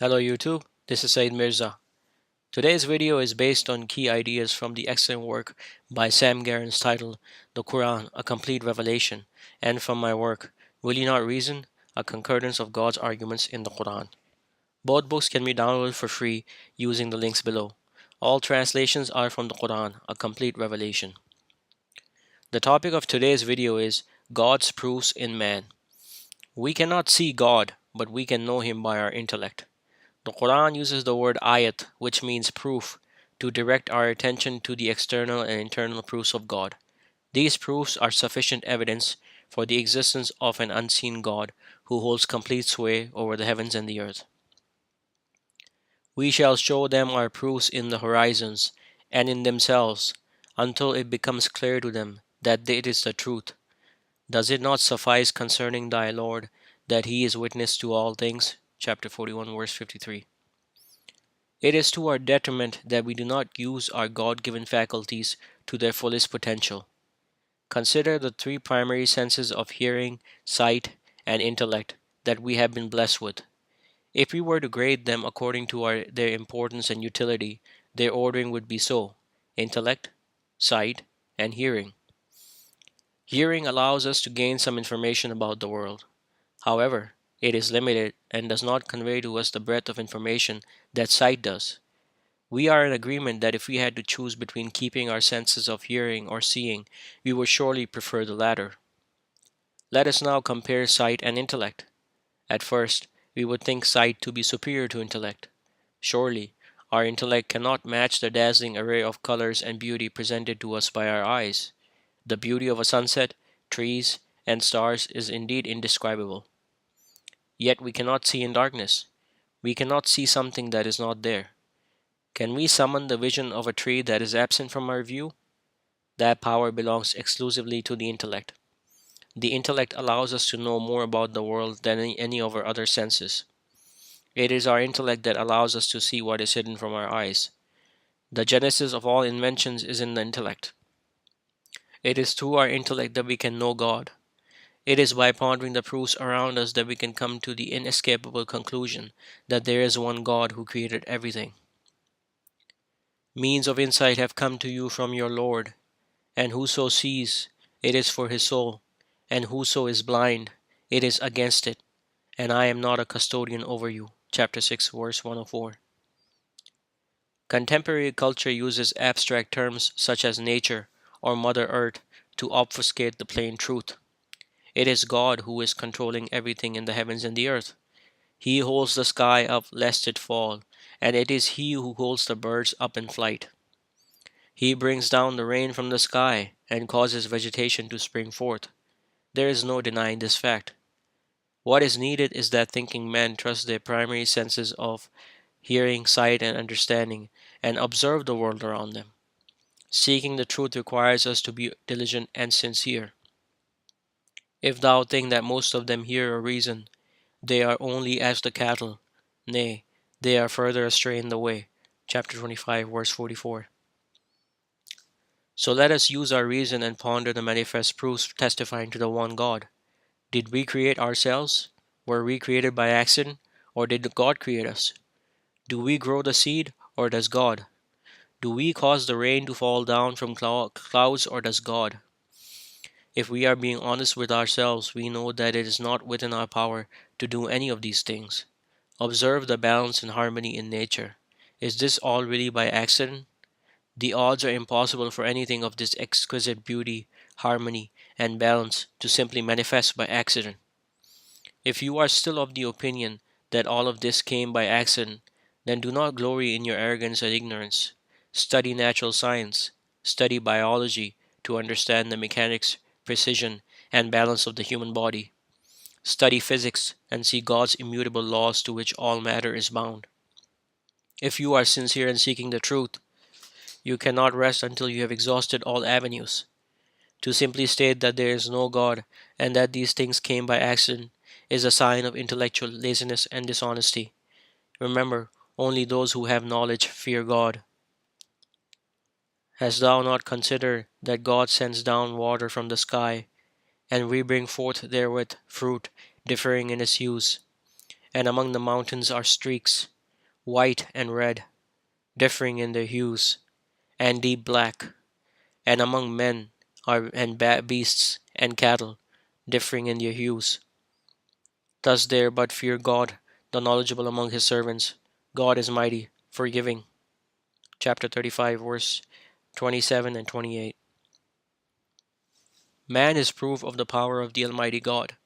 Hello YouTube, this is Said Mirza. Today's video is based on key ideas from the excellent work by Sam Gerrans titled The Qur'an, A Complete Revelation, and from my work, Will You Not Reason? A Concordance of God's Arguments in the Qur'an. Both books can be downloaded for free using the links below. All translations are from the Qur'an, a complete revelation. The topic of today's video is God's Proofs in Man. We cannot see God, but we can know Him by our intellect. The Quran uses the word ayat, which means proof, to direct our attention to the external and internal proofs of God. These proofs are sufficient evidence for the existence of an unseen God who holds complete sway over the heavens and the earth. We shall show them our proofs in the horizons and in themselves until it becomes clear to them that it is the truth. Does it not suffice concerning thy Lord that he is witness to all things? Chapter 41, verse 53. It is to our detriment that we do not use our God given faculties to their fullest potential. Consider the three primary senses of hearing, sight, and intellect that we have been blessed with. If we were to grade them according to their importance and utility, their ordering would be so: intellect, sight, and hearing. Hearing allows us to gain some information about the world. However, it is limited and does not convey to us the breadth of information that sight does. We are in agreement that if we had to choose between keeping our senses of hearing or seeing, we would surely prefer the latter. Let us now compare sight and intellect. At first, we would think sight to be superior to intellect. Surely, our intellect cannot match the dazzling array of colors and beauty presented to us by our eyes. The beauty of a sunset, trees, and stars is indeed indescribable. Yet we cannot see in darkness. We cannot see something that is not there. Can we summon the vision of a tree that is absent from our view? That power belongs exclusively to the intellect. The intellect allows us to know more about the world than any of our other senses. It is our intellect that allows us to see what is hidden from our eyes. The genesis of all inventions is in the intellect. It is through our intellect that we can know God. It is by pondering the proofs around us that we can come to the inescapable conclusion that there is one God who created everything. Means of insight have come to you from your Lord, and whoso sees, it is for his soul, and whoso is blind, it is against it, and I am not a custodian over you. Chapter 6, verse 104. Contemporary culture uses abstract terms such as nature or Mother Earth to obfuscate the plain truth. It is God who is controlling everything in the heavens and the earth. He holds the sky up lest it fall, and it is He who holds the birds up in flight. He brings down the rain from the sky and causes vegetation to spring forth. There is no denying this fact. What is needed is that thinking men trust their primary senses of hearing, sight, and understanding and observe the world around them. Seeking the truth requires us to be diligent and sincere. If thou think that most of them hear or reason, they are only as the cattle, nay, they are further astray in the way. Chapter 25, verse 44. So let us use our reason and ponder the manifest proofs testifying to the one God. Did we create ourselves? Were we created by accident? Or did God create us? Do we grow the seed? Or does God? Do we cause the rain to fall down from clouds? Or does God? If we are being honest with ourselves, we know that it is not within our power to do any of these things. Observe the balance and harmony in nature. Is this all really by accident? The odds are impossible for anything of this exquisite beauty, harmony, and balance to simply manifest by accident. If you are still of the opinion that all of this came by accident, then do not glory in your arrogance and ignorance. Study natural science, study biology to understand the mechanics, precision, and balance of the human body. Study physics and see God's immutable laws to which all matter is bound. If you are sincere in seeking the truth, you cannot rest until you have exhausted all avenues. To simply state that there is no God and that these things came by accident is a sign of intellectual laziness and dishonesty. Remember, only those who have knowledge fear God. Hast thou not considered that God sends down water from the sky, and we bring forth therewith fruit differing in its use, and among the mountains are streaks, white and red, differing in their hues, and deep black, and among men are and beasts and cattle, differing in their hues. Thus there but fear God, the knowledgeable among his servants. God is mighty, forgiving. Chapter 35, verse 27 and 28. Man is proof of the power of the Almighty God.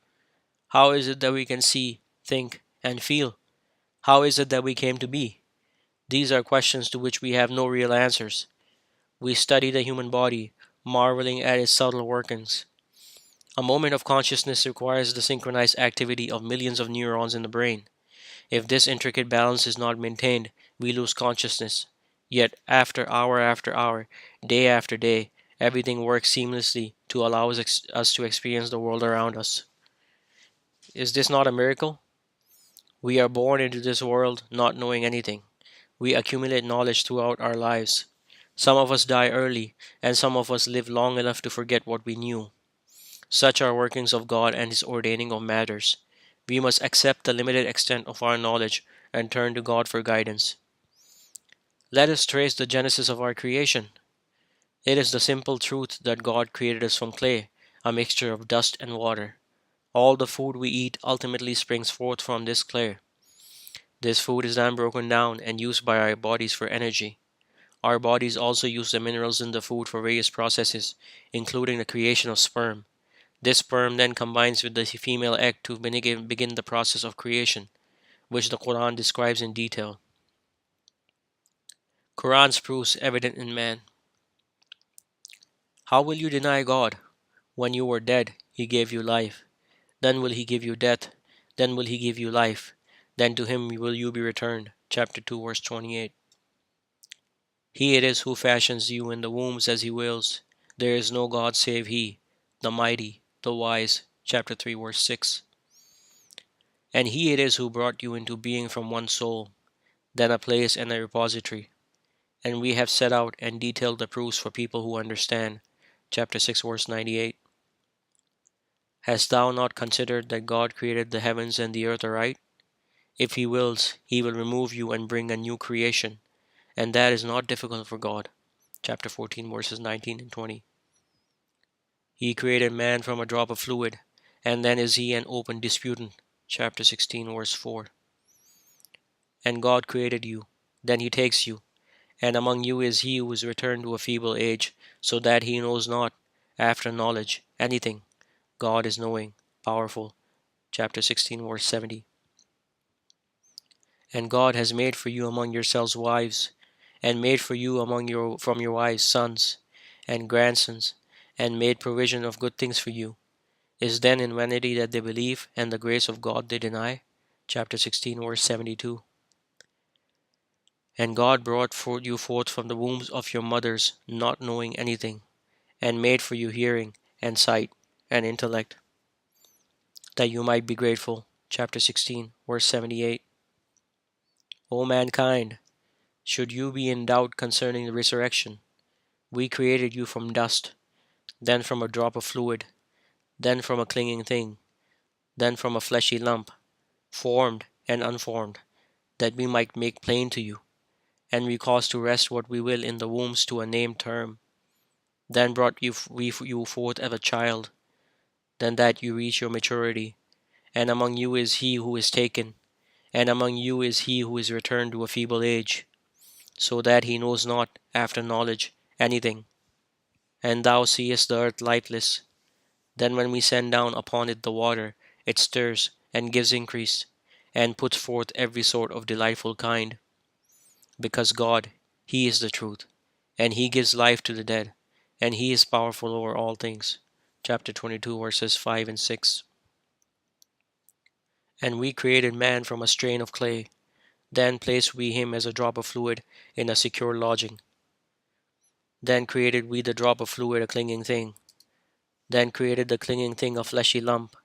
How is it that we can see, think, and feel? How is it that we came to be? These are questions to which we have no real answers. We study the human body, marveling at its subtle workings. A moment of consciousness requires the synchronized activity of millions of neurons in the brain. If this intricate balance is not maintained, we lose consciousness. Yet, after hour, day after day, everything works seamlessly to allow us to experience the world around us. Is this not a miracle? We are born into this world not knowing anything. We accumulate knowledge throughout our lives. Some of us die early, and some of us live long enough to forget what we knew. Such are workings of God and His ordaining of matters. We must accept the limited extent of our knowledge and turn to God for guidance. Let us trace the genesis of our creation. It is the simple truth that God created us from clay, a mixture of dust and water. All the food we eat ultimately springs forth from this clay. This food is then broken down and used by our bodies for energy. Our bodies also use the minerals in the food for various processes, including the creation of sperm. This sperm then combines with the female egg to begin the process of creation, which the Qur'an describes in detail. Qur'an's proofs evident in man. How will you deny God? When you were dead, He gave you life. Then will He give you death. Then will He give you life. Then to Him will you be returned. Chapter 2, verse 28. He it is who fashions you in the wombs as He wills. There is no God save He, the mighty, the wise. Chapter 3, verse 6. And He it is who brought you into being from one soul, then a place and a repository. And we have set out and detailed the proofs for people who understand. Chapter 6, verse 98. Hast thou not considered that God created the heavens and the earth aright? If He wills, He will remove you and bring a new creation, and that is not difficult for God. Chapter 14, verses 19 and 20. He created man from a drop of fluid, and then is He an open disputant. Chapter 16, verse 4. And God created you, then He takes you, and among you is he who is returned to a feeble age, so that he knows not, after knowledge, anything. God is knowing, powerful. Chapter 16, verse 70. And God has made for you among yourselves wives, and made for you from your wives sons and grandsons, and made provision of good things for you. Is then in vanity that they believe, and the grace of God they deny? Chapter 16, verse 72. And God brought you forth from the wombs of your mothers, not knowing anything, and made for you hearing, and sight, and intellect, that you might be grateful. Chapter 16, verse 78. O mankind, should you be in doubt concerning the resurrection, we created you from dust, then from a drop of fluid, then from a clinging thing, then from a fleshy lump, formed and unformed, that we might make plain to you, and we cause to rest what we will in the wombs to a named term. Then brought you forth as a child, then that you reach your maturity, and among you is he who is taken, and among you is he who is returned to a feeble age, so that he knows not, after knowledge, anything. And thou seest the earth lifeless. Then when we send down upon it the water, it stirs, and gives increase, and puts forth every sort of delightful kind. Because God, He is the truth, and He gives life to the dead, and He is powerful over all things. Chapter 22, verses 5 and 6. And we created man from a strain of clay. Then placed we him as a drop of fluid in a secure lodging. Then created we the drop of fluid a clinging thing. Then created the clinging thing a fleshy lump.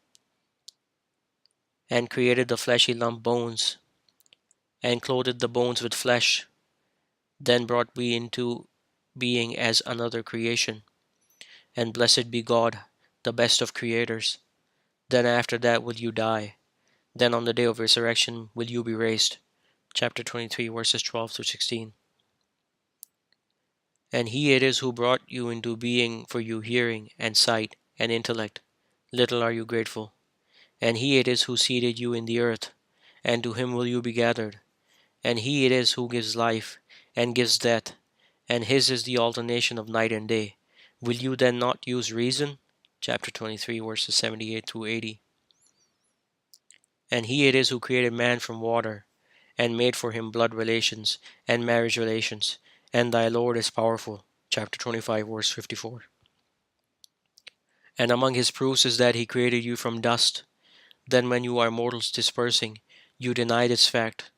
And created the fleshy lump bones. And clothed the bones with flesh. Then brought we into being as another creation. And blessed be God, the best of creators. Then after that will you die. Then on the day of resurrection will you be raised. Chapter 23, verses 12 through 16. And he it is who brought you into being for you hearing and sight and intellect. Little are you grateful. And he it is who seated you in the earth, and to him will you be gathered. And he it is who gives life, and gives death, and his is the alternation of night and day. Will you then not use reason? Chapter 23, verses 78 through 80. And he it is who created man from water, and made for him blood relations and marriage relations. And thy Lord is powerful. Chapter 25, verse 54. And among his proofs is that he created you from dust. Then when you are mortals dispersing, you deny this fact.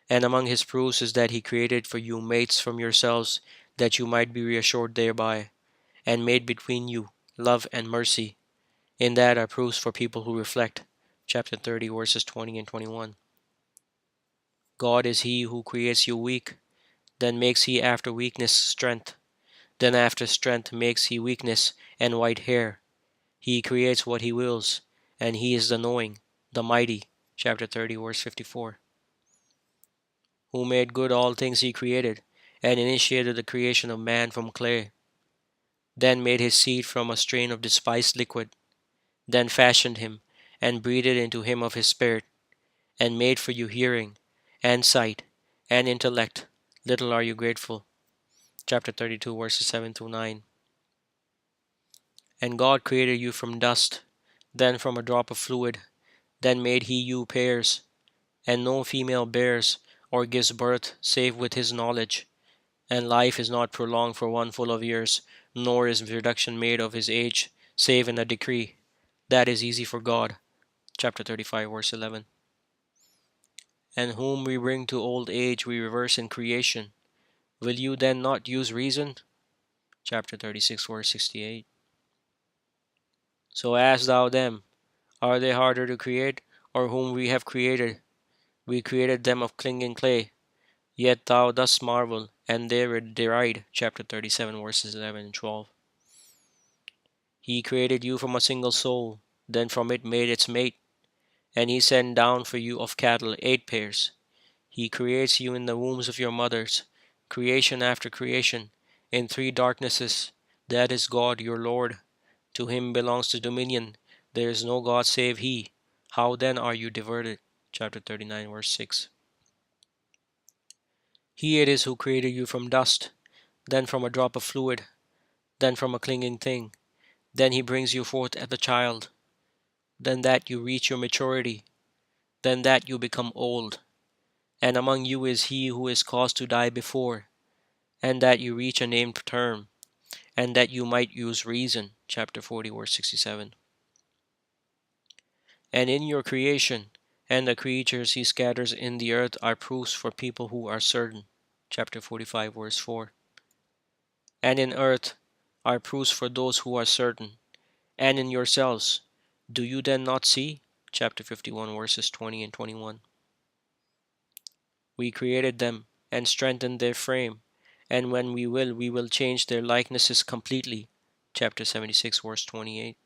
And among his proofs is that he created for you mates from yourselves, that you might be reassured thereby, and made between you love and mercy. In that are proofs for people who reflect. Chapter 30, verses 20 and 21. God is he who creates you weak, then makes he after weakness strength, then after strength makes he weakness and white hair. He creates what he wills, and he is the knowing, the mighty. Chapter 30, verse 54. Who made good all things he created, and initiated the creation of man from clay, then made his seed from a strain of despised liquid, then fashioned him, and breathed into him of his spirit, and made for you hearing, and sight, and intellect. Little are you grateful. Chapter 32, verses 7 through 9. And God created you from dust, then from a drop of fluid, then made he you pairs, and no female bears or gives birth save with his knowledge. And life is not prolonged for one full of years, nor is reduction made of his age, save in a decree. That is easy for God. Chapter 35, verse 11. And whom we bring to old age we reverse in creation. Will you then not use reason? Chapter 36, verse 68. So ask thou them, are they harder to create, or whom we have created? We created them of clinging clay. Yet thou dost marvel, and they were deride. Chapter 37, verses 11 and 12. He created you from a single soul, then from it made its mate, and he sent down for you of cattle 8 pairs. He creates you in the wombs of your mothers, creation after creation, in 3 darknesses. That is God your Lord. To him belongs the dominion. There is no God save he. How then are you diverted? Chapter 39, verse 6. He it is who created you from dust, then from a drop of fluid, then from a clinging thing. Then he brings you forth as a child, then that you reach your maturity, then that you become old. And among you is he who is caused to die before, and that you reach a named term, and that you might use reason. Chapter 40, verse 67. And in your creation, and the creatures he scatters in the earth are proofs for people who are certain. Chapter 45, verse 4. And in earth are proofs for those who are certain. And in yourselves, do you then not see? Chapter 51, verses 20 and 21. We created them and strengthened their frame, and when we will change their likenesses completely. Chapter 76, verse 28.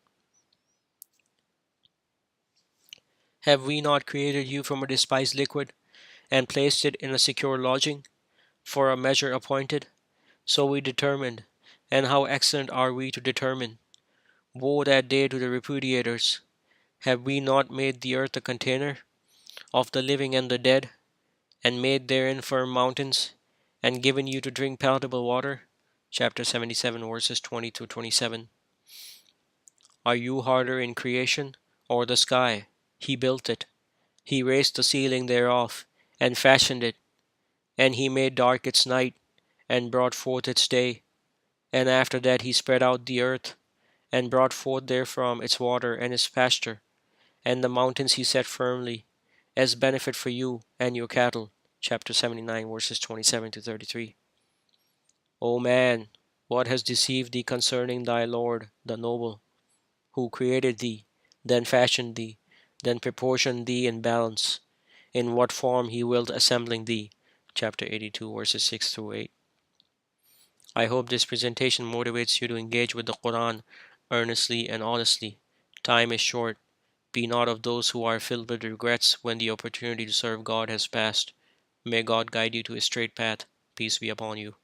Have we not created you from a despised liquid, and placed it in a secure lodging, for a measure appointed? So we determined, and how excellent are we to determine! Woe that day to the repudiators! Have we not made the earth a container of the living and the dead, and made therein firm mountains, and given you to drink palatable water? Chapter 77, verses 20 to 27. Are you harder in creation, or the sky? He built it. He raised the ceiling thereof, and fashioned it. And he made dark its night, and brought forth its day. And after that he spread out the earth, and brought forth therefrom its water and its pasture. And the mountains he set firmly, as benefit for you and your cattle. Chapter 79, verses 27 to 33. O man, what has deceived thee concerning thy Lord, the noble, who created thee, then fashioned thee, then proportioned thee in balance, in what form he willed assembling thee? Chapter 82, verses 6 through 8. I hope this presentation motivates you to engage with the Qur'an earnestly and honestly. Time is short. Be not of those who are filled with regrets when the opportunity to serve God has passed. May God guide you to a straight path. Peace be upon you.